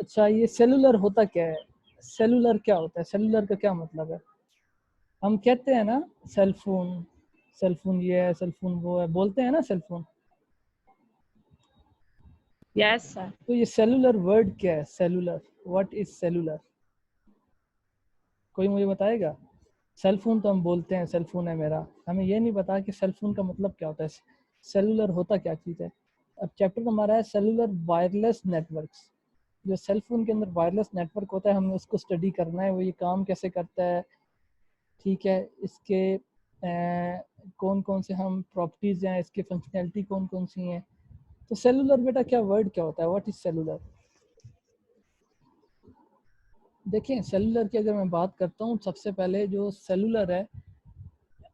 अच्छा, ये सेलुलर होता क्या है? सेलुलर क्या होता है? सेलुलर का क्या मतलब है? हम कहते हैं ना सेलफोन, सेलफोन ये है, सेलफोन वो है, बोलते हैं ना सेलफोन। Yes sir. तो ये सेलुलर वर्ड क्या है? Cellular, what is cellular? कोई मुझे बताएगा? सेलफोन तो हम बोलते हैं सेलफोन है मेरा, हमें ये नहीं पता कि सेलफोन का मतलब क्या होता है। सेलुलर होता क्या चीज़ है? अब चैप्टर हमारा है सेलुलर वायरलेस नेटवर्क्स। जो सेलफोन के अंदर वायरलेस नेटवर्क होता है, हमें उसको स्टडी करना है, वो ये काम कैसे करता है, ठीक है, इसके कौन कौन से हम प्रॉपर्टीज़ हैं, इसके फंक्शनैलिटी कौन कौन सी हैं। तो सेलुलर बेटा क्या वर्ड क्या होता है? What is cellular? देखिए सेलुलर की अगर मैं बात करता हूँ, सबसे पहले जो सेलुलर है,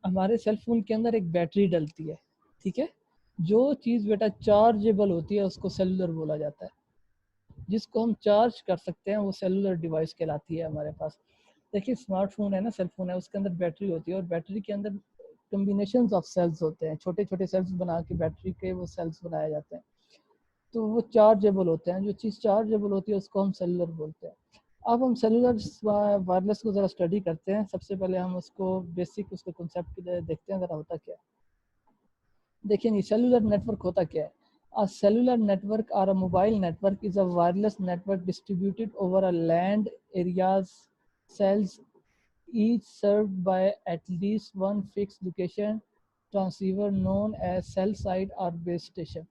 हमारे सेल फोन के अंदर एक बैटरी डलती है, ठीक है। जो चीज़ बेटा चार्जेबल होती है उसको सेलुलर बोला जाता है। जिसको हम चार्ज कर सकते हैं वो सेलुलर डिवाइस कहलाती है हमारे पास। देखिए स्मार्टफोन है ना, सेल फोन है, उसके अंदर बैटरी होती है और बैटरी के अंदर कम्बिनेशन ऑफ सेल्स होते हैं, छोटे छोटे सेल्स बना के बैटरी के वो सेल्स बनाए जाते हैं। तो वो चार्जेबल होते हैं, जो चीज़ चार्जेबल होती है उसको हम सेलुलर बोलते हैं। अब हम सेलुलर वायरलेस को ज़रा स्टडी करते हैं। सबसे पहले हम उसको बेसिक उसके कॉन्सेप्ट देखते हैं ज़रा होता क्या है। देखिए नहीं, सेलुलर नेटवर्क होता क्या है? A cellular network or a mobile network is a wireless network distributed over a land areas cells each served by at least one fixed location transceiver known as cell site or base station।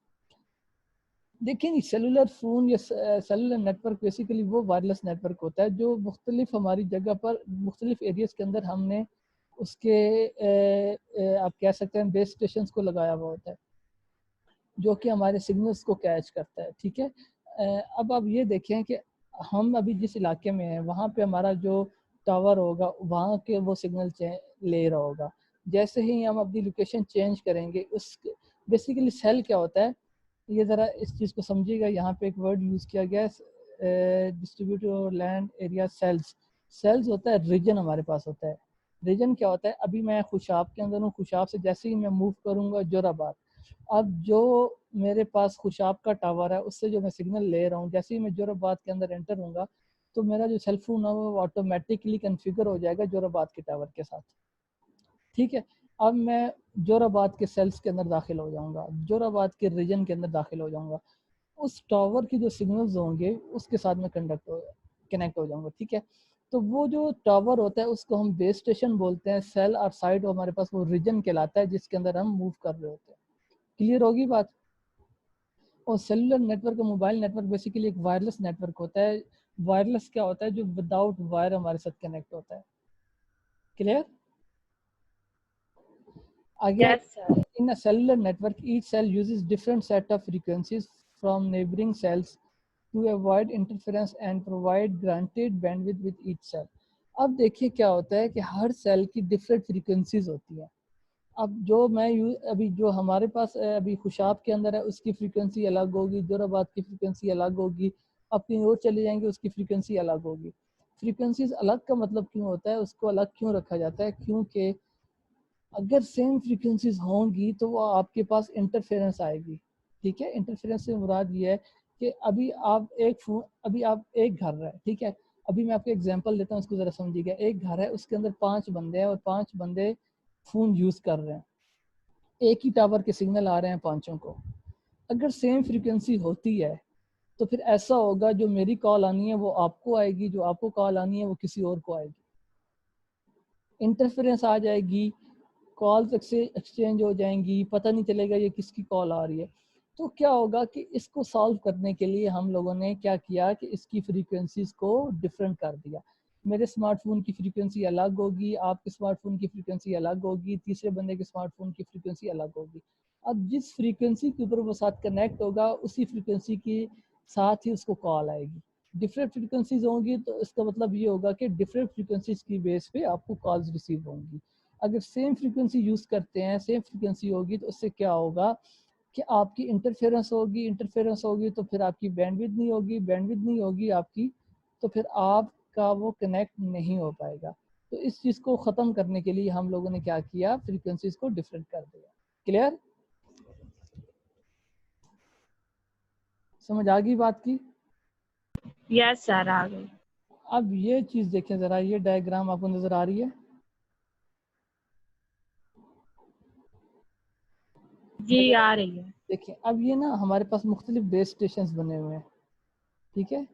देखिए cellular phone या cellular network basically वो wireless network होता है जो मुख्तलिफ हमारी जगह पर मुख्तलिफ एरियाज़ के अंदर हमने उसके आप कह सकते हैं बेस स्टेशंस को लगाया हुआ होता है, जो कि हमारे सिग्नल्स को कैच करता है, ठीक है। अब आप ये देखें कि हम अभी जिस इलाके में हैं वहाँ पे हमारा जो टावर होगा वहाँ के वो सिग्नल ले रहा होगा। जैसे ही हम अपनी लोकेशन चेंज करेंगे, उस बेसिकली सेल क्या होता है, ये ज़रा इस चीज़ को समझिएगा। यहाँ पे एक वर्ड यूज़ किया गया है distributed land area cells. Cells होता है रीजन, हमारे पास होता है रीजन। क्या होता है, अभी मैं खुशाब के अंदर हूँ, खुशाब से जैसे ही मैं मूव करूँगा जोराबाद, अब जो मेरे पास खुशाब का टावर है उससे जो मैं सिग्नल ले रहा हूँ, जैसे ही मैं जोराबाद के अंदर एंटर होऊंगा तो मेरा जो सेल फोन है वो ऑटोमेटिकली कन्फिगर हो जाएगा जोराबाद के टावर के साथ, ठीक है। अब मैं जोराबाद के सेल्स के अंदर दाखिल हो जाऊंगा, जोराबाद के रीजन के अंदर दाखिल हो जाऊंगा, उस टावर की जो सिग्नल्स होंगे उसके साथ में कनेक्ट हो जाऊंगा, ठीक है। तो वो जो टावर होता है उसको हम बेस स्टेशन बोलते हैं। सेल और साइट हमारे पास वो रीजन कहलाता है जिसके अंदर हम मूव कर रहे होते हैं। क्लियर होगी बात? और सेलुलर नेटवर्क और मोबाइल नेटवर्क बेसिकली एक वायरलेस नेटवर्क होता है। वायरलेस क्या होता है? जो विदाउट वायर हमारे साथ कनेक्ट होता है। Clear? Again, yes sir. in a cellular network, each cell uses different set of frequencies from neighboring cells to avoid interference and provide granted bandwidth with each cell। अब देखिए क्या होता है कि हर सेल की डिफरेंट फ्रीक्वेंसीज होती हैं। अब जो मैं अभी जो हमारे पास अभी खुशाब के अंदर है उसकी फ्रीक्वेंसी अलग होगी, जोराबाद की फ्रीक्वेंसी अलग होगी, अब कहीं और चले जाएंगे उसकी फ्रीक्वेंसी अलग होगी। फ्रीक्वेंसीज अलग का मतलब क्यों होता है, उसको अलग क्यों रखा जाता है? क्योंकि अगर सेम फ्रीक्वेंसीज होंगी तो वो आपके पास इंटरफेरेंस आएगी, ठीक है। इंटरफेरेंस से मुराद ये है कि अभी आप एक घर है, ठीक है। अभी मैं आपको एग्जांपल देता हूँ, उसको ज़रा समझिएगा। एक घर है, उसके अंदर 5 बंदे हैं और 5 बंदे फ़ोन यूज़ कर रहे हैं, एक ही टावर के सिग्नल आ रहे हैं पांचों को। अगर सेम फ्रीक्वेंसी होती है तो फिर ऐसा होगा, जो मेरी कॉल आनी है वो आपको आएगी, जो आपको कॉल आनी है वो किसी और को आएगी, इंटरफेरेंस आ जाएगी, कॉल्स एक्सचेंज हो जाएंगी, पता नहीं चलेगा ये किसकी कॉल आ रही है। तो क्या होगा कि इसको सॉल्व करने के लिए हम लोगों ने क्या किया कि इसकी फ्रीक्वेंसीज को डिफरेंट कर दिया। मेरे स्मार्टफोन की फ्रीक्वेंसी अलग होगी, आपके स्मार्टफोन की फ्रीक्वेंसी अलग होगी, तीसरे बंदे के स्मार्टफोन की फ्रीक्वेंसी अलग होगी। अब जिस फ्रीक्वेंसी के ऊपर वो साथ कनेक्ट होगा उसी फ्रीक्वेंसी के साथ ही उसको कॉल आएगी। डिफरेंट फ्रीक्वेंसीज होंगी तो इसका मतलब ये होगा कि डिफरेंट फ्रीक्वेंसीज की बेस पे आपको कॉल्स रिसीव होंगी। अगर सेम फ्रीक्वेंसी यूज़ करते हैं, सेम फ्रीक्वेंसी होगी तो उससे क्या होगा कि आपकी इंटरफेरेंस होगी तो फिर आपकी बैंडविड्थ नहीं होगी, बैंडविड्थ नहीं होगी आपकी तो फिर आपका वो कनेक्ट नहीं हो पाएगा। तो इस चीज़ को ख़त्म करने के लिए हम लोगों ने क्या किया, फ्रीक्वेंसीज को डिफरेंट कर दिया। क्लियर? समझ आ गई बात की? यस सर, आ गई। अब ये चीज देखें जरा, ये डायग्राम आपको नजर आ रही है? जी आ रही है। देखिए अब ये ना हमारे पास मुख्तलिफ बेस स्टेशन बने हुए हैं, ठीक है।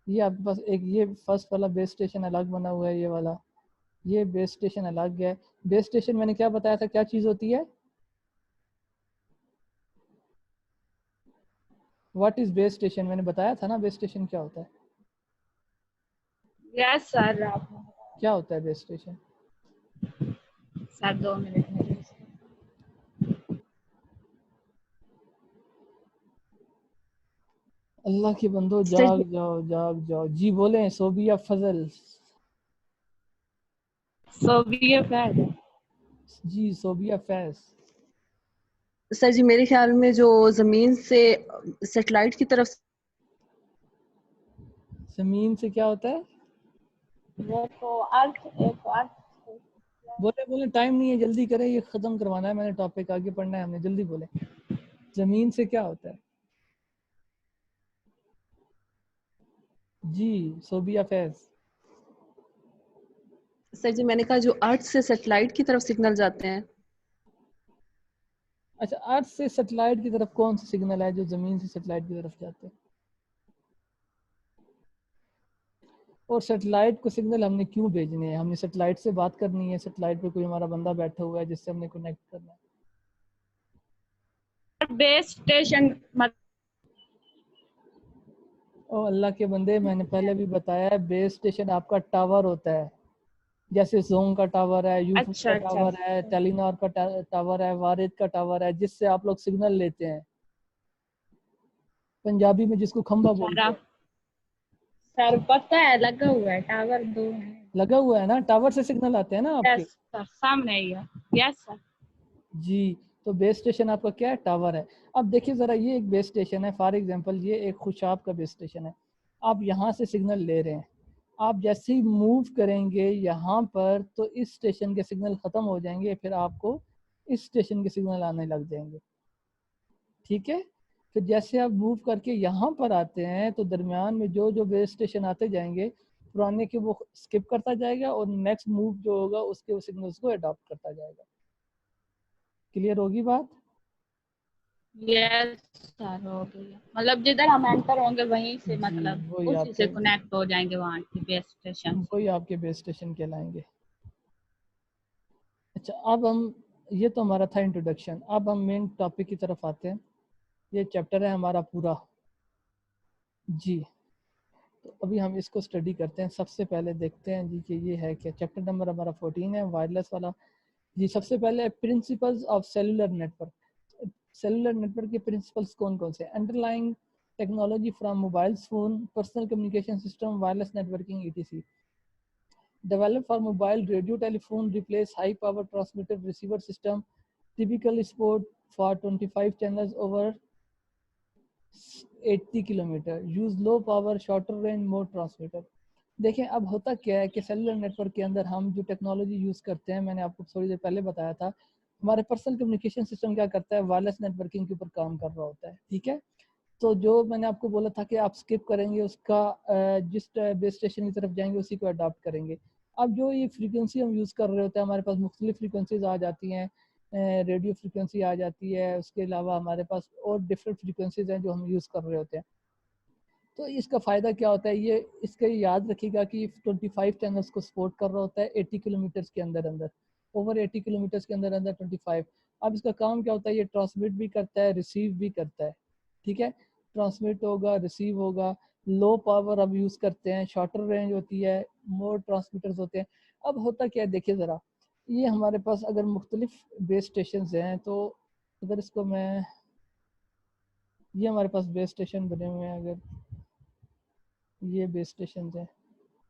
ये आपके पास एक ये फर्स्ट वाला बेस स्टेशन अलग बना हुआ है, ये वाला, ये बेस स्टेशन अलग है। बेस स्टेशन मैंने क्या बताया था, क्या चीज होती है? What is base station? मैंने बताया था ना बेस स्टेशन क्या होता है। यस सर, आप क्या होता है बेस स्टेशन? सर 2 मिनट में। अल्लाह के बंदो सर जाग जाओ जाग जाओ, जी बोले सोबिया फजल। सोवियत है। जी सोबिया फैज। सर जी, मेरे ख्याल में जो जमीन से सैटेलाइट की तरफ जमीन से क्या होता है? वो तो अर्थ, एक अर्थ। बोले बोले, टाइम नहीं है, जल्दी करें, ये खत्म करवाना है मैंने, टॉपिक आगे पढ़ना है हमने, जल्दी बोले। जमीन से क्या होता है? जी सोबिया फैज। सर जी, मैंने कहा जो अर्थ से सैटेलाइट की तरफ सिग्नल जाते हैं। अच्छा, अर्थ से सैटेलाइट की तरफ कौन सा सिग्नल है जो जमीन से सैटेलाइट की तरफ जाते हैं? और सैटेलाइट को सिग्नल हमने क्यों भेजने हैं? हमने सैटेलाइट से बात करनी है, सैटेलाइट पे कोई हमारा बंदा बैठा हुआ है जिससे हमने कनेक्ट करना है। बेस स्टेशन ओ अल्लाह के बंदे, मैंने पहले भी बताया है, बेस स्टेशन आपका टावर होता है। जैसे जोंग का टावर है, यूफी का अच्छा अच्छा। टावर है, टेलीनॉर का टावर है, वारिद का टावर है, जिससे आप लोग सिग्नल लेते हैं, पंजाबी में जिसको खंबा बोलते सर हैं। सर पता है, लगा हुआ है टावर 2 है। लगा हुआ है ना, टावर से सिग्नल आते हैं ना यस आपके। सर, सामने ही है। Yes sir. जी, तो बेस स्टेशन आपका क्या है? टावर है। अब देखिए ज़रा, ये एक बेस स्टेशन है, फॉर एग्जांपल ये एक खुशाब का बेस स्टेशन है। आप यहाँ से सिग्नल ले रहे हैं, आप जैसे ही मूव करेंगे यहाँ पर तो इस स्टेशन के सिग्नल ख़त्म हो जाएंगे, फिर आपको इस स्टेशन के सिग्नल आने लग जाएंगे, ठीक है। फिर जैसे आप मूव करके यहाँ पर आते हैं तो दरमियान में जो जो बेस स्टेशन आते जाएंगे, पुराने के वो स्किप करता जाएगा और नेक्स्ट मूव जो होगा उसके सिग्नल्स को अडॉप्ट करता जाएगा। क्लियर होगी बात? यस सर, हो गई। मतलब जिधर हम एंटर होंगे वहीं से, जी मतलब वही उसी से आपके, कनेक्ट हो जाएंगे वहाँ की बेस स्टेशन से। वही आपके बेस स्टेशन कहलाएंगे। अच्छा, अब हम, ये तो हमारा था इंट्रोडक्शन, अब हम मेन टॉपिक की तरफ आते हैं। ये चैप्टर है हमारा पूरा। जी, तो अभी हम इसको स्टडी करते हैं। सबसे पहले देखते हैं जी कि ये है क्या। चैप्टर नंबर हमारा 14 है, वायरलेस वाला। जी, सबसे पहले principles of cellular network. Cellular network के प्रिंसिपल्स कौन कौन से? Underlying technology from mobile phone, personal communication system, wireless networking etc. Developed for mobile radio telephone, replace high power transmitter receiver system, typically support for 25 channels over 80 kilometre, use low power shorter range mode transmitter. देखें अब होता क्या है कि cellular network के अंदर हम जो टेक्नोलॉजी यूज़ करते हैं, मैंने आपको थोड़ी देर पहले बताया था, हमारे पर्सनल कम्युनिकेशन सिस्टम क्या करता है, वायरलेस नेटवर्किंग के ऊपर काम कर रहा होता है, ठीक है। तो जो मैंने आपको बोला था कि आप स्किप करेंगे उसका, जिस बेस स्टेशन की तरफ जाएंगे उसी को अडॉप्ट करेंगे। अब जो ये फ्रीक्वेंसी हम यूज़ कर रहे होते हैं, हमारे पास मुख्तलिफ फ्रीक्वेंसीज आ जाती हैं, रेडियो फ्रीक्वेंसी आ जाती है, उसके अलावा हमारे पास और डिफरेंट फ्रीक्वेंसीज हैं जो हम यूज़ कर रहे होते हैं। तो इसका फ़ायदा क्या होता है, ये इसका याद रखिएगा कि 25 चैनल्स को सपोर्ट कर रहा होता है 80 किलोमीटर्स के अंदर अंदर, ओवर 80 किलोमीटर्स के अंदर अंदर 25। अब इसका काम क्या होता है, ये ट्रांसमिट भी करता है, रिसीव भी करता है, ठीक है। ट्रांसमिट होगा, रिसीव होगा, लो पावर अब यूज़ करते हैं, शॉर्टर रेंज होती है, मोर ट्रांसमीटर्स होते हैं। अब होता क्या है, देखिए ज़रा, ये हमारे पास अगर मुख्तलिफ बेस स्टेशन हैं, तो अगर इसको मैं, ये हमारे पास बेस स्टेशन बने हुए हैं, अगर ये बेस स्टेशन है,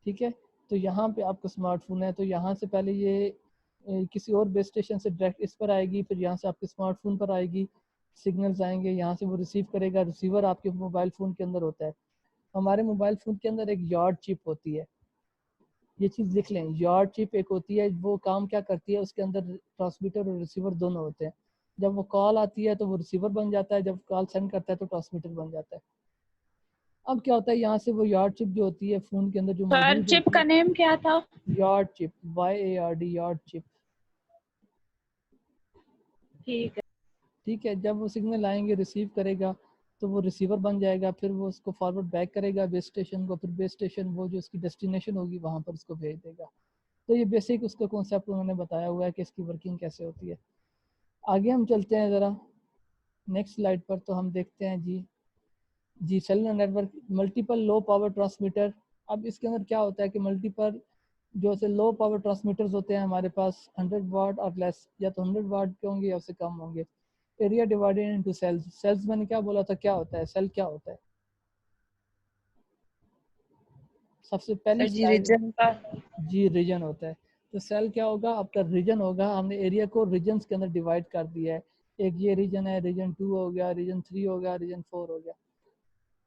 ठीक है। तो यहाँ पे आपका स्मार्टफोन है, तो यहाँ से पहले ये किसी और बेस स्टेशन से डायरेक्ट इस पर आएगी, फिर यहाँ से आपके स्मार्टफोन पर आएगी, सिग्नल्स आएंगे, यहाँ से वो रिसीव करेगा, रिसीवर आपके मोबाइल फ़ोन के अंदर होता है। हमारे मोबाइल फ़ोन के अंदर एक यार्ड चिप होती है, ये चीज़ लिख लें, यार्ड चिप एक होती है, वो काम क्या करती है, उसके अंदर ट्रांसमीटर और रिसीवर दोनों होते हैं। जब वो कॉल आती है तो वो रिसीवर बन जाता है, जब कॉल सेंड करता है तो ट्रांसमीटर बन जाता है। अब क्या होता है, यहाँ से वो यार्ड चिप जो होती है फ़ोन के अंदर जो सर मौजूद चिप होती का है, नेम क्या था? Yard chip, YARD, yard chip. ठीक है। ठीक है, जब वो सिग्नल आएंगे रिसीव करेगा तो वो रिसीवर बन जाएगा, फिर वो उसको फॉरवर्ड बैक करेगा बेस स्टेशन को, फिर बेस स्टेशन वो जो उसकी डेस्टिनेशन होगी वहाँ पर उसको भेज देगा। तो ये बेसिक उसका कॉन्सेप्ट उन्होंने बताया हुआ है कि इसकी वर्किंग कैसे होती है। आगे हम चलते हैं ज़रा नेक्स्ट स्लाइड पर, तो हम देखते हैं G cellular network multiple low power transmitter. अब इसके अंदर क्या होता है कि मल्टीपल जो से लो पावर ट्रांसमीटर्स होते हैं हमारे पास 100 वाट और लेस, या तो 100 वाट के होंगे या उससे कम होंगे। Area divided into cells. Cells मैंने क्या बोला था, क्या होता है सेल, क्या होता है? सबसे पहली सर जी स्लाइड, रीजन का। जी रीजन होता है। तो सेल क्या होगा, आपका रीजन होगा। हमने एरिया को रीजन्स के अंदर डिवाइड कर दिया है। एक ये रीजन है, रीजन 2 हो गया, रीजन 3 हो गया, रीजन 4 हो गया।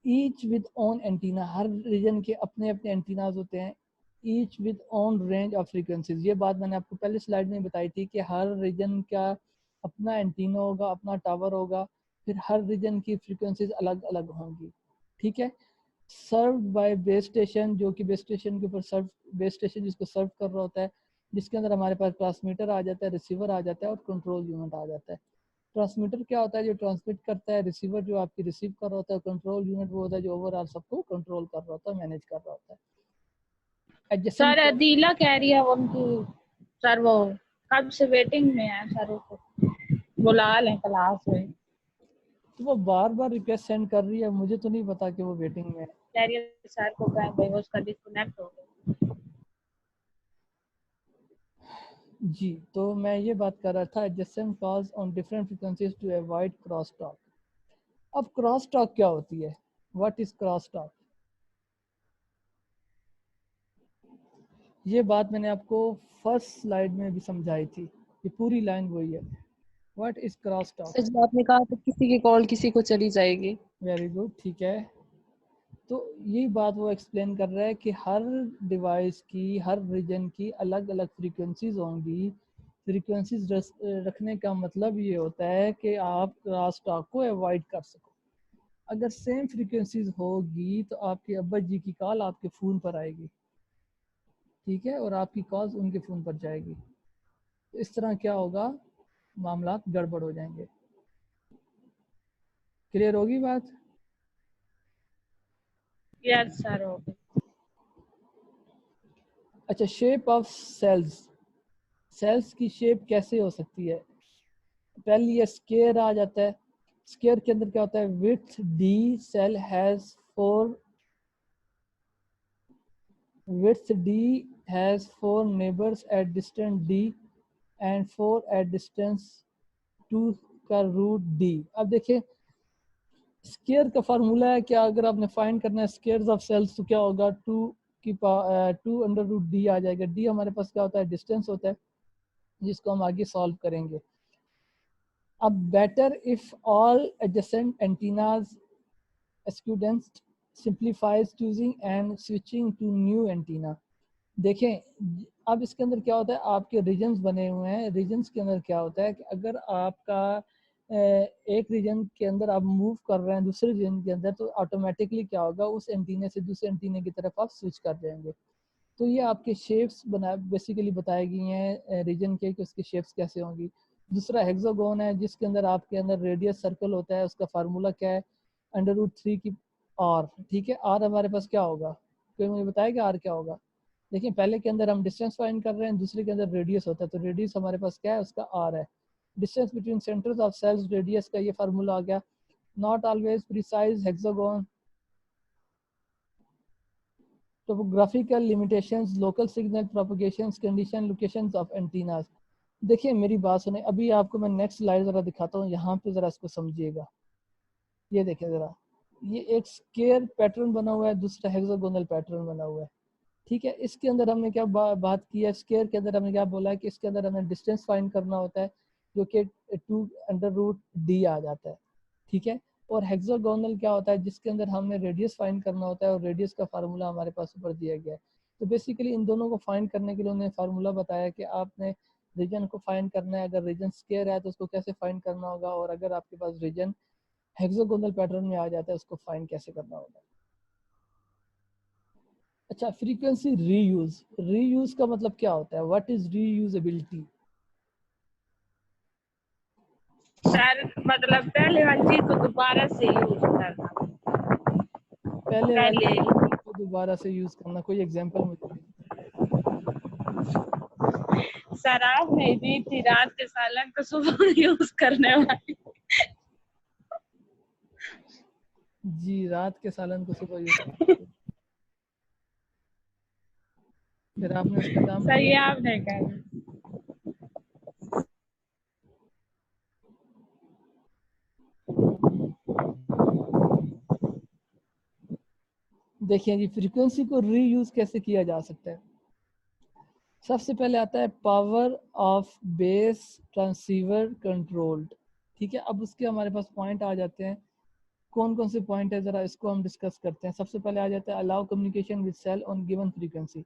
ईच विद ओन एंटीना, हर रीजन के अपने अपने एंटीनाज होते हैं। Each with own range of frequencies, ये बात मैंने आपको पहले स्लाइड में बताई थी कि हर रीजन का अपना एंटीना होगा, अपना टावर होगा, फिर हर रीजन की फ्रीक्वेंसीज अलग अलग होंगी। ठीक है। सर्व बाय बेस स्टेशन, जो कि बेस स्टेशन के ऊपर सर्व, बेस स्टेशन जिसको सर्व कर रहा होता है, जिसके अंदर हमारे पास ट्रांसमीटर आ जाता है, रिसीवर आ जाता है और कंट्रोल यूनिट आ जाता है। ट्रांसमीटर क्या होता है, जो ट्रांसमिट करता है। रिसीवर जो आपकी रिसीव कर रहा होता है। कंट्रोल यूनिट वो होता है जो ओवरऑल सबको कंट्रोल कर रहा होता है, मैनेज कर रहा होता है। एडजेसेंट सर क्या, अदीला कह रही है उनकी, सर वो कब से वेटिंग में है, सर उसको बुला लें क्लास में। तो वो बार बार रिक्वेस्ट सेंड कर रही है, मुझे तो नहीं पता कि वो वेटिंग में है। कह रही है सर को कहें भाई वो उसका डिस्कनेक्ट हो गया। जी, तो मैं ये बात कर रहा था, adjacent cells on different frequencies to avoid cross talk. अब क्रॉस टॉक क्या होती है, व्हाट इज क्रॉस टॉक? ये बात मैंने आपको फर्स्ट स्लाइड में भी समझाई थी, ये पूरी लाइन वही है। What is cross talk? Sir ji आपने कहा था किसी की कॉल किसी को चली जाएगी। वेरी गुड, ठीक है। तो यही बात वो एक्सप्लेन कर रहा है कि हर डिवाइस की, हर रीजन की अलग अलग फ्रीक्वेंसीज होंगी। फ्रीक्वेंसीज रखने का मतलब ये होता है कि आप क्रॉस टॉक को अवॉइड कर सको। अगर सेम फ्रीक्वेंसीज होगी तो आपके अब्बा जी की कॉल आपके फ़ोन पर आएगी, ठीक है, और आपकी कॉल्स उनके फ़ोन पर जाएगी। तो इस तरह क्या होगा, मामला गड़बड़ हो जाएंगे। क्लियर होगी बात? यस सर हो गया। अच्छा, शेप ऑफ सेल्स। सेल्स की शेप कैसे हो सकती है? पहले ये स्केयर आ जाता है। स्केयर के अंदर क्या होता है, with D cell has four, width D has 4 neighbors at distance D and 4 at distance 2 का रूट D। अब देखिए स्केयर का फार्मूला है क्या, अगर आपने फाइंड करना है स्केयर्स ऑफ सेल्स तो क्या होगा, 2 अंडर रूट डी आ जाएगा। डी हमारे पास क्या होता है, डिस्टेंस होता है, जिसको हम आगे सॉल्व करेंगे। अब better if all adjacent antennas students simplifies choosing and switching to new antenna. देखें अब इसके अंदर क्या होता है, आपके रीजन्स बने हुए हैं। रीजन्स के अंदर क्या होता है कि अगर आपका एक रीजन के अंदर आप मूव कर रहे हैं दूसरे रीजन के अंदर, तो ऑटोमेटिकली क्या होगा, उस एंटीने से दूसरे एंटीने की तरफ आप स्विच कर जाएंगे। तो ये आपके शेप्स बना बेसिकली बताई गई हैं रीजन के कि उसकी शेप्स कैसे होंगी। दूसरा हेक्सागोन है, जिसके अंदर आपके अंदर रेडियस सर्कल होता है, उसका फार्मूला क्या है, √3 की आर। ठीक है, आर हमारे पास क्या होगा, कोई मुझे बताएगा आर क्या होगा? देखिए पहले के अंदर हम डिस्टेंस फाइंड कर रहे हैं, दूसरे के अंदर रेडियस होता है, तो रेडियस हमारे पास क्या है, उसका आर है। Distance between centres of cells, radius का ये फार्मूला आ गया। Not always precise hexagon, topographical limitations, local signal propagations, condition locations of antennas. देखिए मेरी बात सुने, अभी आपको मैं नेक्स्ट स्लाइड ज़रा दिखाता हूँ, यहाँ पे ज़रा इसको समझिएगा। ये देखें ज़रा, ये एक स्केयर पैटर्न बना हुआ है, दूसरा हेक्सागोनल पैटर्न बना हुआ है। ठीक है, इसके अंदर हमने क्या बात की है, स्केयर के अंदर हमने क्या बोला है कि इसके अंदर हमें डिस्टेंस फाइंड करना होता है, जो कि 2 अंडर रूट डी आ जाता है। ठीक है, और हेक्सागोनल क्या होता है, जिसके अंदर हमें रेडियस फाइंड करना होता है, और रेडियस का फार्मूला हमारे पास ऊपर दिया गया है। तो बेसिकली इन दोनों को फाइंड करने के लिए उन्होंने फार्मूला बताया कि आपने रीजन को फाइंड करना है। अगर रीजन स्केयर है तो उसको कैसे फाइंड करना होगा, और अगर आपके पास रीजन हेक्सागोनल पैटर्न में आ जाता है उसको फाइंड कैसे करना होगा। अच्छा, फ्रीक्वेंसी रीयूज, रीयूज का मतलब क्या होता है? What is reusability? सर मतलब पहले वाली चीज को दोबारा से यूज करना। पहले वाली पहले चीज़ को दोबारा से यूज करना, कोई एग्जांपल मुझे दे। सर आपने दी थी रात के सालन को सुबह यूज करने वाली। जी, रात के सालन को सुबह यूज करना, फिर आपने उसका नाम सही दिया। आपने कहा। देखिए जी, फ्रीक्वेंसी को रीयूज कैसे किया जा सकता है? सबसे पहले आता है power of base transceiver controlled. ठीक है, अब उसके हमारे पास पॉइंट आ जाते हैं। कौन कौन से पॉइंट है, जरा इसको हम डिस्कस करते हैं। सबसे पहले आ जाता है allow communication with cell on given frequency,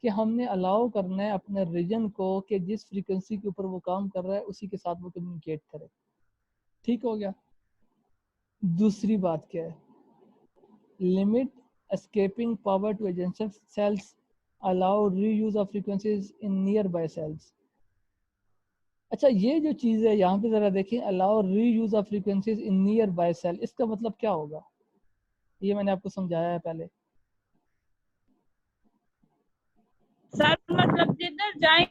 कि हमने अलाउ करना है अपने रीजन को कि जिस फ्रीक्वेंसी के ऊपर वो काम कर रहा है उसी के साथ वो कम्युनिकेट करे। ठीक हो गया। दूसरी बात क्या है? Limit escaping power to adjacent cells, allow reuse of frequencies in nearby cells। अच्छा, ये जो चीज़ है यहाँ पे ज़रा देखें, allow reuse of frequencies in nearby cell, इसका मतलब क्या होगा? ये मैंने आपको समझाया है पहले। सर मतलब जिधर जाए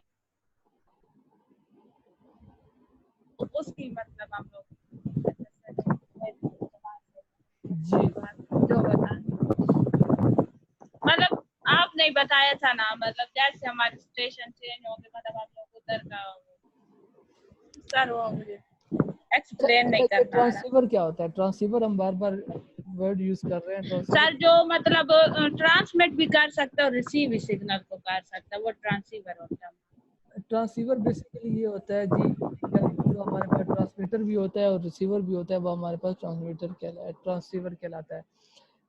उसकी मतलब हम लोग जी जो बता मतलब आप नहीं बताया था ना, मतलब जैसे हमारे स्टेशन चेंज होंगे मतलब हम लोग उधर का सर वो मुझे अच्छा एक्सप्लेन अच्छा, नहीं ये करना आ रहा। ट्रांसीवर क्या होता है? ट्रांसीवर हम बार बार वर्ड यूज कर रहे हैं, ट्रांसीवर। सर जो मतलब ट्रांसमिट भी कर सकता है और रिसीव भी सिग्नल को कर सकता है, वो ट्रांसीवर होता है। ट्रांसीवर बेसिकली ये होता है जी, जो हमारे पास ट्रांसमीटर भी होता है और रिसीवर भी होता है, वो हमारे पास ट्रांसीवर कहलाता है।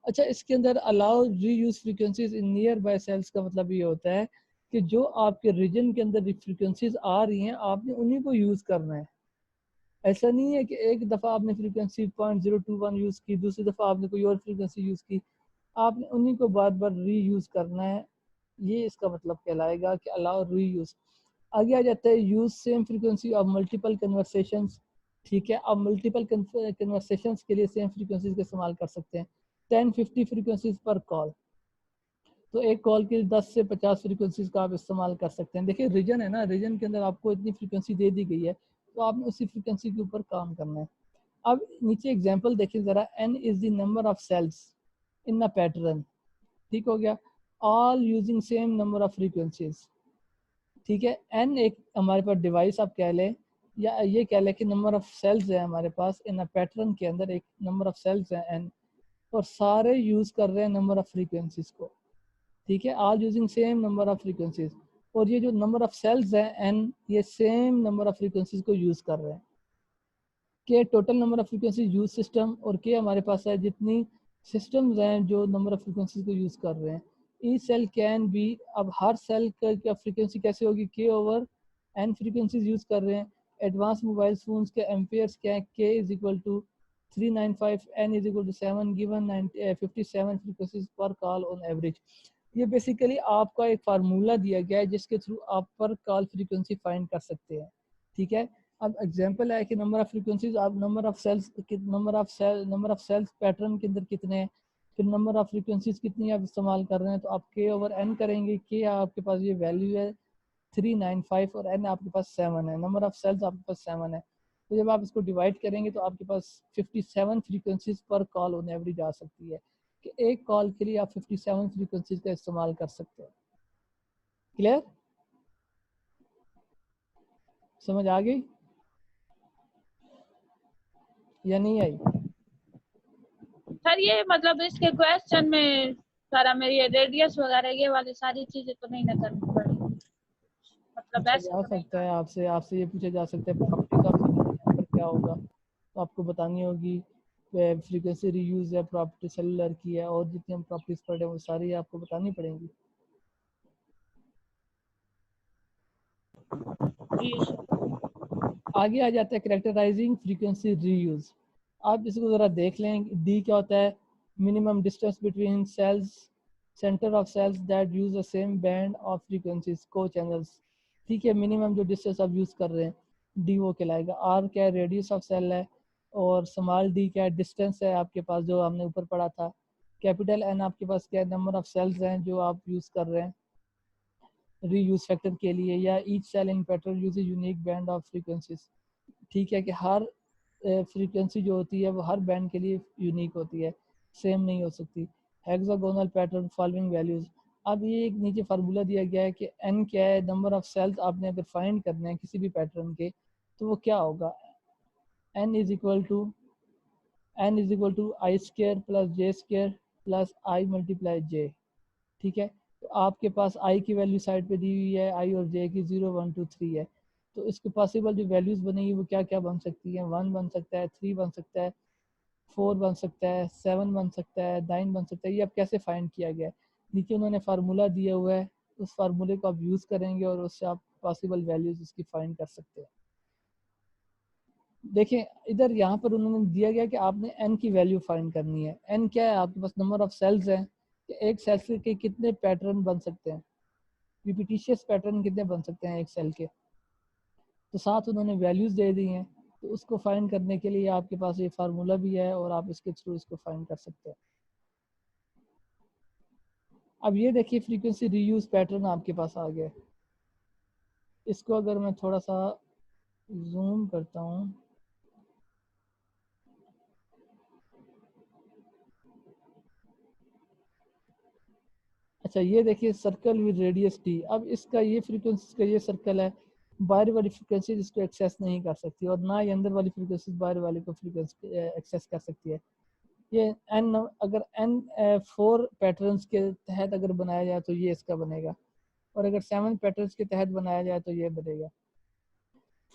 अच्छा, इसके अंदर allow reuse frequencies in nearby cells का मतलब ये होता है कि जो आपके रीजन के अंदर फ्रीक्वेंसीज आ रही हैं, आपने उन्हीं को यूज करना है। ऐसा नहीं है कि एक दफ़ा आपने फ्रीक्वेंसी 0.021 यूज़ की, दूसरी दफ़ा आपने कोई और फ्रीक्वेंसी यूज़ की, आपने उन्हीं को बार बार री यूज़ करना है। ये इसका मतलब कहलाएगा कि अलाउ री यूज़। आगे आ जाता है use same frequency of multiple conversations. ठीक है, आप मल्टीपल कन्वर्सेशंस के लिए सेम फ्रीक्वेंसीज का इस्तेमाल कर सकते हैं। 10-50 फ्रीक्वेंसीज पर कॉल, तो एक कॉल के 10 से 50 फ्रीक्वेंसीज का आप इस्तेमाल कर सकते हैं। देखिए, रीजन है ना, रीजन के अंदर आपको इतनी फ्रीक्वेंसी दे दी गई है, तो आपने उसी फ्रीक्वेंसी के ऊपर काम करना है। अब नीचे एग्जांपल देखिए ज़रा, n is the number of cells in a pattern. ठीक हो गया, all using same number of frequencies. ठीक है, n एक हमारे पास डिवाइस आप कह लें, या ये कह लें कि नंबर ऑफ सेल्स है हमारे पास इन अ पैटर्न के अंदर, एक नंबर ऑफ सेल्स है n, और सारे यूज कर रहे हैं नंबर ऑफ फ्रीक्वेंसीज को। ठीक है, all using same number of frequencies, और ये जो नंबर ऑफ सेल्स है n, ये सेम नंबर ऑफ फ्रीक्वेंसीज को यूज कर रहे हैं। के total number of frequency use system, और के हमारे पास है जितनी सिस्टम्स हैं जो नंबर ऑफ फ्रीक्वेंसी को यूज कर रहे हैं। ई सेल कैन बी, अब हर सेल का फ्रीक्वेंसी कैसे होगी? के ओवर एन फ्रीक्वेंसीज यूज कर रहे हैं। एडवांस मोबाइल फोन्स के एम्पेयर्स क्या है? K is equal to 395, N is equal to 7, given 57 frequencies पर कॉल ऑन एवरेज। ये बेसिकली आपका एक फार्मूला दिया गया है जिसके थ्रू आप पर कॉल फ्रीक्वेंसी फाइंड कर सकते हैं। ठीक है, अब एग्जांपल है कि नंबर ऑफ फ्रीक्वेंसीज, आप नंबर ऑफ सेल्स पैटर्न के अंदर कितने हैं, फिर नंबर ऑफ फ्रीक्वेंसीज कितनी आप इस्तेमाल कर रहे हैं, तो आप के ओवर एन करेंगे। के आपके पास ये वैल्यू है 395, और एन आपके पास 7 है, नंबर ऑफ सेल्स आपके पास 7 है। तो जब आप इसको डिवाइड करेंगे तो आपके पास 57 फ्रीक्वेंसीज पर कॉल ऑन एवरेज आ सकती है, कि एक कॉल के लिए आप 57 फ्रीक्वेंसीज का इस्तेमाल कर सकते हैं। क्लियर? समझ आ गई या नहीं आई? सर ये मतलब इसके क्वेश्चन में सारा में ये रेडियस वगैरह ये वाली सारी चीजें तो नहीं ना करनी पड़ेगी, मतलब पूछा ऐसे जा तो नहीं सकता ना। है आपसे, आपसे ये पूछा जा सकता है प्रॉपर्टीज ऑफ सेलुलर क्या होगा, तो आपको बतानी होगी। फ्रीक्वेंसी रीयूज है, प्रॉपर्टी सेलुलर की है, और जितनी हम प्रॉपर्टीज पढ़े वो सारी आपको बतानी पड़ेंगी। आगे आ जाता है कैरेक्टराइजिंग फ्रीक्वेंसी रीयूज। आप इसको ज़रा देख लें, डी क्या होता है? Minimum distance between cells, centre of cells that use the same band of frequencies co-channels, ठीक है, मिनिमम जो डिस्टेंस आप यूज़ कर रहे हैं डी वो कहलाएगा। आर क्या है, रेडियस ऑफ सेल है, और स्मॉल डी क्या है, डिस्टेंस है आपके पास जो हमने ऊपर पढ़ा था। कैपिटल एन आपके पास क्या है, नंबर ऑफ सेल्स हैं जो आप यूज़ कर रहे हैं रीयूज फैक्टर के लिए, या each cell in pattern use unique band of frequencies, ठीक है, कि हर फ्रीक्वेंसी जो होती है वो हर बैंड के लिए यूनिक होती है, सेम नहीं हो सकती। हेक्सागोनल पैटर्न फॉलोइंग वैल्यूज, अब ये एक नीचे फार्मूला दिया गया है कि एन क्या है, नंबर ऑफ सेल्स आपने अगर फाइंड करने हैं किसी भी पैटर्न के तो वो क्या होगा, N is equal to I square plus J square plus I multiply J, ठीक है। तो आपके पास आई की वैल्यू साइड पे दी हुई है, आई और जे की 0 1 2 3 है, तो इसके पॉसिबल जो वैल्यूज बनेगी वो क्या क्या बन सकती हैं, 1 बन सकता है, 3 बन सकता है, 4 बन सकता है, 7 बन सकता है, 9 बन सकता है। ये अब कैसे फाइंड किया गया है, नीचे उन्होंने फार्मूला दिया हुआ है, उस फार्मूले को आप यूज़ करेंगे और उससे आप पॉसिबल वैल्यूज इसकी फाइंड कर सकते हैं। देखें इधर यहाँ पर उन्होंने दिया गया कि आपने एन की वैल्यू फाइंड करनी है। एन क्या है, आपके पास नंबर ऑफ सेल्स हैं कि एक सेल के कितने पैटर्न बन सकते हैं, रिपीटिशियस पैटर्न कितने बन सकते हैं एक सेल के, तो साथ उन्होंने वैल्यूज़ दे दी हैं। तो उसको फाइंड करने के लिए आपके पास ये फार्मूला भी है और आप इसके थ्रू इसको फाइंड कर सकते हैं। अब ये देखिए फ्रीक्वेंसी रीयूज पैटर्न आपके पास आ गया। इसको अगर मैं थोड़ा सा जूम करता हूँ, अच्छा ये देखिए सर्कल विद रेडियस टी। अब इसका ये फ्रीक्वेंसी का ये सर्कल है, बाहर वाली फ्रीक्वेंसी इसको एक्सेस नहीं कर सकती और ना ही अंदर वाली फ्रीक्वेंसी बाहर वाली को फ्रीक्वेंसी एक्सेस कर सकती है। ये एन अगर एन 4 पैटर्न्स के तहत अगर बनाया जाए तो ये इसका बनेगा, और अगर 7 पैटर्न्स के तहत बनाया जाए तो ये बनेगा।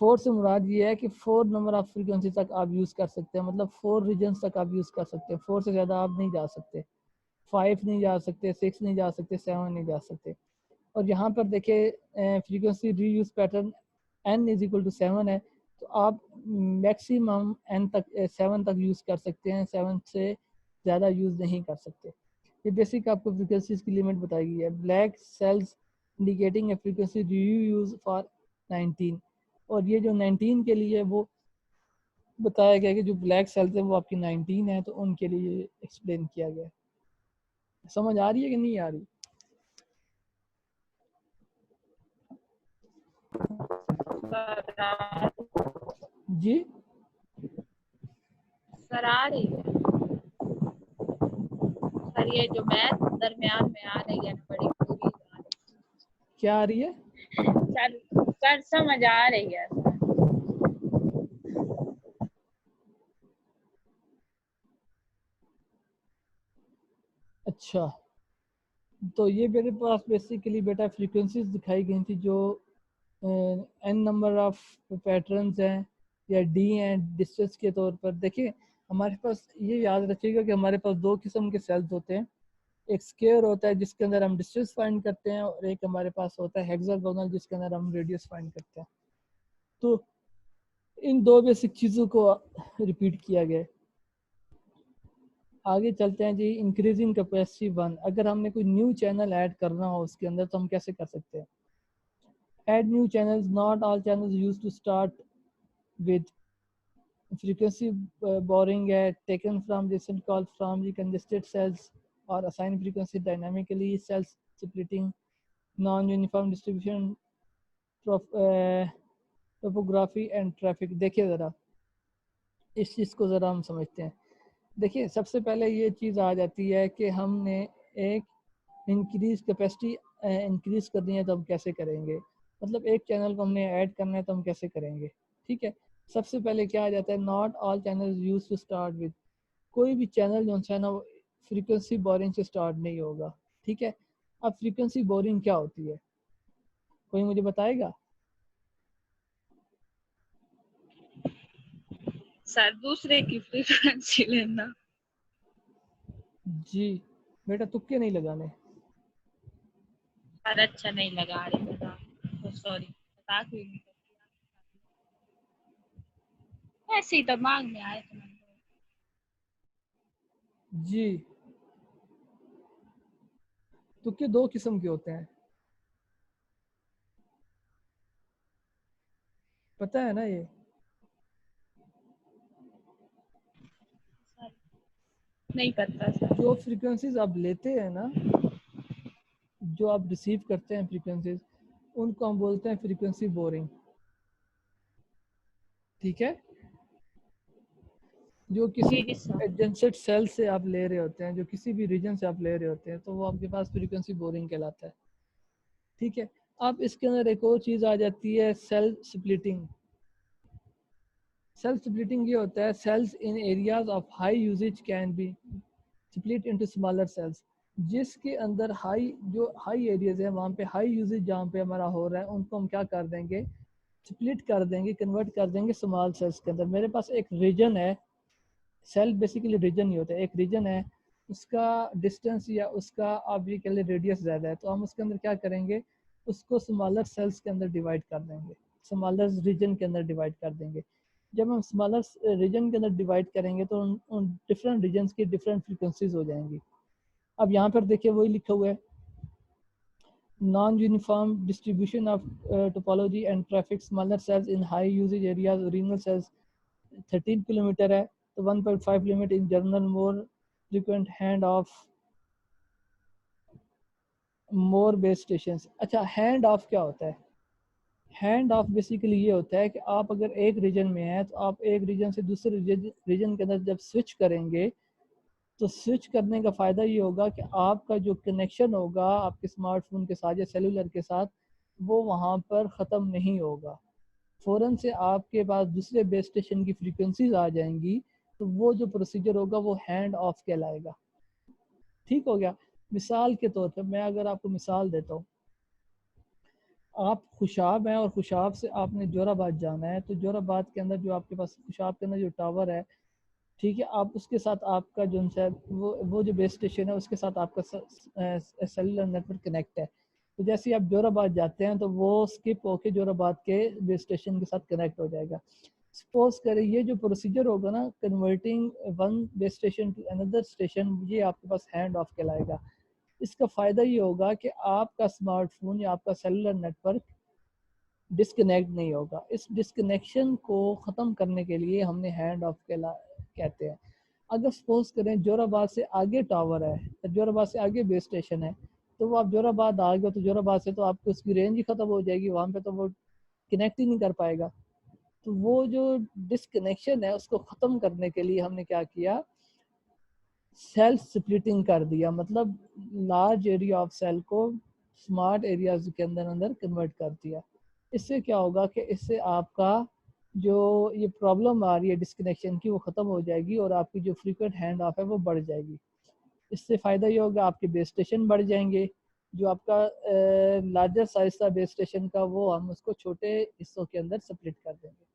4 से मुराद ये है कि 4 नंबर ऑफ फ्रीक्वेंसी तक आप यूज़ कर सकते हैं, मतलब 4 रीजन्स तक आप यूज़ कर सकते हैं, 4 से ज़्यादा आप नहीं जा सकते, 5 नहीं जा सकते, 6 नहीं जा सकते, 7 नहीं जा सकते। और यहाँ पर देखिए frequency reuse pattern n is equal to 7 है, तो आप मैक्सिमम n तक 7 तक यूज़ कर सकते हैं, 7 से ज़्यादा यूज़ नहीं कर सकते। ये बेसिक आपको फ्रीक्वेंसीज की लिमिट बताई गई है। Black cells indicating a frequency reuse for 19, और ये जो 19 के लिए वो बताया गया कि जो ब्लैक सेल्स है वो आपकी 19 है, तो उनके लिए एक्सप्लेन किया गया। समझ आ रही है कि नहीं आ रही? जी सर आ रही है सर, ये जो मैथ दरमियान में आ रही है ना, बड़ी बुरी आ रही क्या आ रही है? है सर समझ आ रही है सर। अच्छा, तो ये मेरे पास बेसिकली बेटा फ्रीक्वेंसीज दिखाई गई थी जो एन नंबर ऑफ पैटर्न्स हैं या डी हैं डिस्टेंस के तौर पर। देखिए हमारे पास ये याद रखिएगा कि हमारे पास 2 किस्म के सेल्स होते हैं, एक स्क्वायर होता है जिसके अंदर हम डिस्टेंस फाइंड करते हैं, और एक हमारे पास होता है हेक्सागोनल जिसके अंदर हम रेडियस फाइंड करते हैं। तो इन 2 बेसिक चीज़ों को रिपीट किया गया है। आगे चलते हैं जी। इंक्रीजिंग कैपेसिटी 1, अगर हमने कोई न्यू चैनल ऐड करना हो उसके अंदर तो हम कैसे कर सकते हैं? Add new channels, not all channels use to start with frequency borrowing है taken from recent call from the congested cells or assign frequency dynamically, cells splitting, non-uniform distribution, topography and traffic। देखिए ज़रा इस चीज़ को ज़रा हम समझते हैं। देखिए सबसे पहले ये चीज़ आ जाती है कि हमने एक इंक्रीज कैपेसिटी इंक्रीज करनी है तो हम कैसे करेंगे, मतलब एक चैनल को हमने ऐड करना है तो हम कैसे करेंगे। ठीक है, सबसे पहले क्या आ जाता है, not all channels use to start with, कोई भी चैनल जो है ना फ्रीक्वेंसी बोरिंग से स्टार्ट नहीं होगा। ठीक है, अब फ्रीक्वेंसी बोरिंग क्या होती है, कोई मुझे बताएगा? सर दूसरे की फ्रीक्वेंसी लेना। जी बेटा तुक्के नहीं लगाने। सर अच्छा नहीं लगा रही, बता तो सॉरी, बता क्यों नहीं सकती, ऐसे ही दिमाग में आए तो मैंने जी तुक्के दो किस्म के होते हैं, पता है ना ये? नहीं पता सर। जो फ्रीक्वेंसीज आप लेते हैं ना, जो आप रिसीव करते हैं फ्रीक्वेंसीज, उनको हम बोलते हैं फ्रीक्वेंसी बोरिंग, ठीक है? जो किसी जी सर। एडजेंसेंट सेल से आप ले रहे होते हैं, जो किसी भी रीजन से आप ले रहे होते हैं, तो वो आपके पास फ्रीक्वेंसी बोरिंग कहलाता है, ठीक है? अब इसके अंदर एक और चीज़ आ जाती है, सेल स्प्लिटिंग। सेल स्प्लिटिंग ये होता है, cells in areas of high usage can be split into smaller cells. जिसके अंदर जो हाई एरियाज है, वहाँ पे हाई यूजेज जहाँ पे हमारा हो रहा है, उनको हम क्या कर देंगे, स्प्लिट कर देंगे, कन्वर्ट कर देंगे स्मॉल सेल्स के अंदर। मेरे पास एक रीजन है, सेल बेसिकली रीजन ही होता है, एक रीजन है, उसका डिस्टेंस या उसका आप ये कह लें रेडियस ज़्यादा है, तो हम उसके अंदर क्या करेंगे, उसको स्मॉलर सेल्स के अंदर डिवाइड कर देंगे, स्मॉलर रीजन के अंदर डिवाइड कर देंगे। जब हम स्मॉलर रीजन के अंदर डिवाइड करेंगे तो उन डिफरेंट रीजन्स की डिफरेंट फ्रीक्वेंसीज हो जाएंगी। अब यहाँ पर देखिए वही लिखा हुआ है, non uniform distribution of topology and traffic smaller cells in high usage areas, original cells 13 kilometre है, तो 1.5 kilometre in general, more frequent hand off more base station. अच्छा, हैंड ऑफ क्या होता है? हैंड ऑफ बेसिकली ये होता है कि आप अगर एक रीजन में हैं, तो आप एक रीजन से दूसरे रीजन के अंदर जब स्विच करेंगे, तो स्विच करने का फ़ायदा ये होगा कि आपका जो कनेक्शन होगा आपके स्मार्टफोन के साथ या सेलुलर के साथ, वो वहाँ पर ख़त्म नहीं होगा, फ़ौरन से आपके पास दूसरे बेस स्टेशन की फ्रीक्वेंसीज आ जाएंगी, तो वो जो प्रोसीजर होगा वो हैंड ऑफ कहलाएगा, ठीक हो गया? मिसाल के तौर पर मैं अगर आपको मिसाल देता हूँ, आप खुशाब हैं और खुशाब से आपने जोराबाद जाना है, तो जोराबाद के अंदर जो आपके पास खुशाब के अंदर जो टावर है, ठीक है, आप उसके साथ आपका जो है वो जो बेस स्टेशन है उसके साथ आपका सेलुलर नेटवर्क कनेक्ट है। तो जैसे ही आप जोराबाद जाते हैं तो वो स्किप होके जोराबाद के बेस स्टेशन के साथ कनेक्ट हो जाएगा। सपोज करें ये जो प्रोसीजर होगा ना, converting one base station to another station, ये आपके पास हैंड ऑफ कहलाएगा। इसका फ़ायदा ये होगा कि आपका स्मार्टफोन या आपका सेलुलर नेटवर्क डिस्कनेक्ट नहीं होगा। इस डिस्कनेक्शन को ख़त्म करने के लिए हमने हैंड ऑफ कहते हैं। अगर सपोज करें जोराबाद से आगे टावर है, जोराबाद से आगे बेस स्टेशन है, तो वो आप जोराबाद आ गए तो जोराबाद से तो आपकी उसकी रेंज ही ख़त्म हो जाएगी, वहाँ पे तो वो कनेक्ट ही नहीं कर पाएगा। तो वो जो डिस्कनेक्शन है उसको ख़त्म करने के लिए हमने क्या किया, सेल स्प्लिटिंग कर दिया, मतलब लार्ज एरिया ऑफ सेल को स्मार्ट एरियाज के अंदर अंदर कन्वर्ट कर दिया। इससे क्या होगा कि इससे आपका जो ये प्रॉब्लम आ रही है डिस्कनेक्शन की, वो ख़त्म हो जाएगी और आपकी जो फ्रीक्वेंट हैंड ऑफ है वो बढ़ जाएगी। इससे फ़ायदा ये होगा आपके बेस स्टेशन बढ़ जाएंगे, जो आपका लार्जर साइज था बेस स्टेशन का, वो हम उसको छोटे हिस्सों के अंदर स्प्लिट कर देंगे।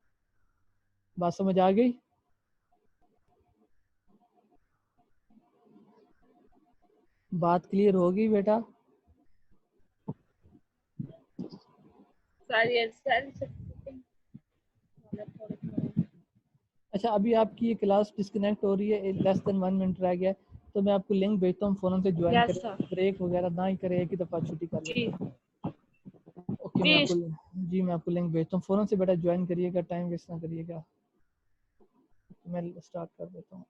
बात समझ आ गई? बात क्लियर होगी बेटा? सर ये सेल स्प्लिटिंग थोड़ा अच्छा, अभी आपकी ये क्लास डिस्कनेक्ट हो रही है, लेस देन 1 मिनट रह गया है, तो मैं आपको लिंक भेजता हूँ, फ़ौरन से ज्वाइन यस करें, सर। ब्रेक वगैरह ना ही करें, एक ही दफ़ा छुट्टी कर जी लें। ओके, जी मैं आपको लिंक भेजता हूँ, फ़ौरन से बेटा ज्वाइन करिएगा, टाइम वेस्ट ना करिएगा। मैं स्टार्ट कर देता हूँ।